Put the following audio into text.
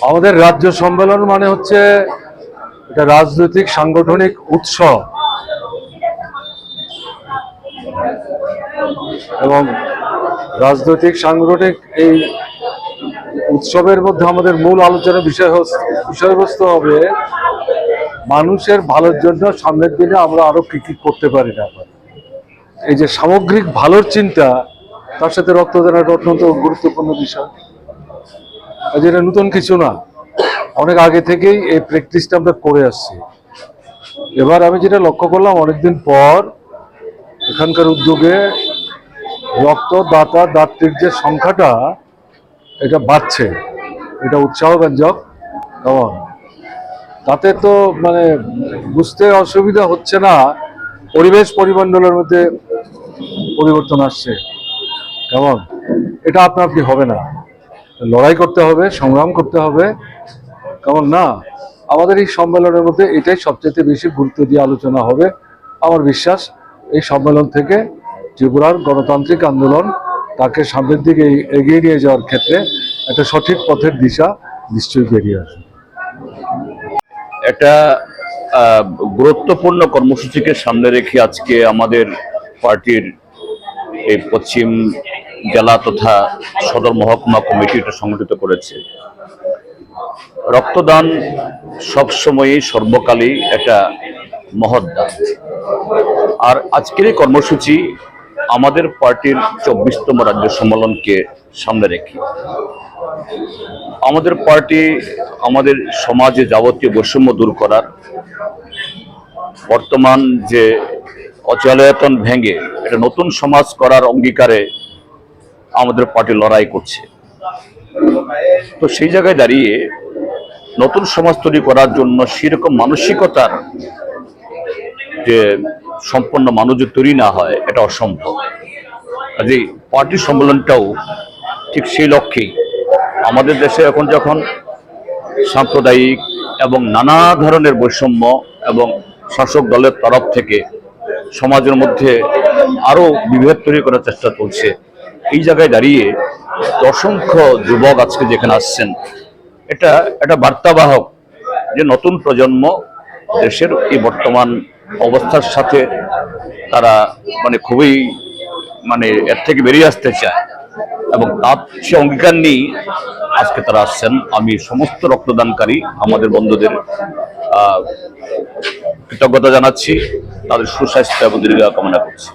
আমাদের রাজ্য সম্মেলন মানে হচ্ছে এটা রাজনৈতিক সাংগঠনিক উৎসব এবং রাজনৈতিক সাংগঠনিক এই উৎসবের মধ্যে আমাদের মূল আলোচনার বিষয়বস্তু হবে মানুষের ভালোর জন্য সামনের দিনে আমরা আরো কি কি করতে পারি না। এই যে সামগ্রিক ভালোর চিন্তা, তার সাথে রক্তদান একটা অত্যন্ত গুরুত্বপূর্ণ বিষয়। এটা নতুন কিছু না, অনেক আগে থেকেই এই প্র্যাকটিসটা আমরা করে আসছি। এবার আমি যেটা লক্ষ্য করলাম, অনেকদিন পর এখানকার উদ্যোগে রক্তদাতা দাত্রীর যে সংখ্যাটা এটা বাড়ছে, এটা উৎসাহব্যঞ্জক। কেমন তাতে তো মানে বুঝতে অসুবিধা হচ্ছে না, পরিবেশ পরিমণ্ডলের মধ্যে পরিবর্তন আসছে। কেমন এটা আপনা আপনি হবে না, লড়াই করতে হবে, সংগ্রাম করতে হবে। কেমন না, আমাদের এই সম্মেলনের মধ্যে এটাই সবচেয়ে বেশি গুরুত্ব দিয়ে আলোচনা হবে। আমার বিশ্বাস এই সম্মেলন থেকে ত্রিপুরার গণতান্ত্রিক আন্দোলন তাকে সামনের দিকে এগিয়ে নিয়ে যাওয়ার ক্ষেত্রে একটা সঠিক পথের দিশা নিশ্চয়ই বেরিয়ে আসবে। একটা গুরুত্বপূর্ণ কর্মসূচিকে সামনে রেখে আজকে আমাদের পার্টির এই পশ্চিম জেলা তথা সদর মহকুমা কমিটি এটা সংগঠিত করেছে। রক্তদান সবসময়ই সর্বকালই একটা মহৎ দান। আর আজকের এই কর্মসূচি আমাদের পার্টির 24তম রাজ্য সম্মেলনকে সামনে রেখে আমাদের পার্টি আমাদের সমাজে যাবতীয় বৈষম্য দূর করার, বর্তমান যে অচলায়তন ভেঙে একটা নতুন সমাজ করার অঙ্গীকারে আমাদের পার্টি লড়াই করছে। তো সেই জায়গায় দাঁড়িয়ে নতুন সমাজ তৈরি করার জন্য সেরকম মানসিকতার যে সম্পন্ন মানুষ তৈরি না হয়, এটা অসম্ভব। কাজে পার্টি সম্মেলনটাও ঠিক সেই লক্ষ্যেই। আমাদের দেশে এখন যখন সাম্প্রদায়িক এবং নানা ধরনের বৈষম্য এবং শাসক দলের তরফ থেকে সমাজের মধ্যে আরো বিভেদ তৈরি করার চেষ্টা চলছে, এই জায়গায় দাঁড়িয়ে অসংখ্য যুবক আজকে যেখানে আসছেন, এটা একটা বার্তাবাহক যে নতুন প্রজন্ম দেশের এই বর্তমান অবস্থার সাথে তারা খুবই এর থেকে বেরিয়ে আসতে চায় এবং তার সে অঙ্গীকার নিয়েই আজকে তারা আসছেন। আমি সমস্ত রক্তদানকারী আমাদের বন্ধুদের কৃতজ্ঞতা জানাচ্ছি, তাদের সুস্বাস্থ্য এবং দীর্ঘায়ু কামনা করছি।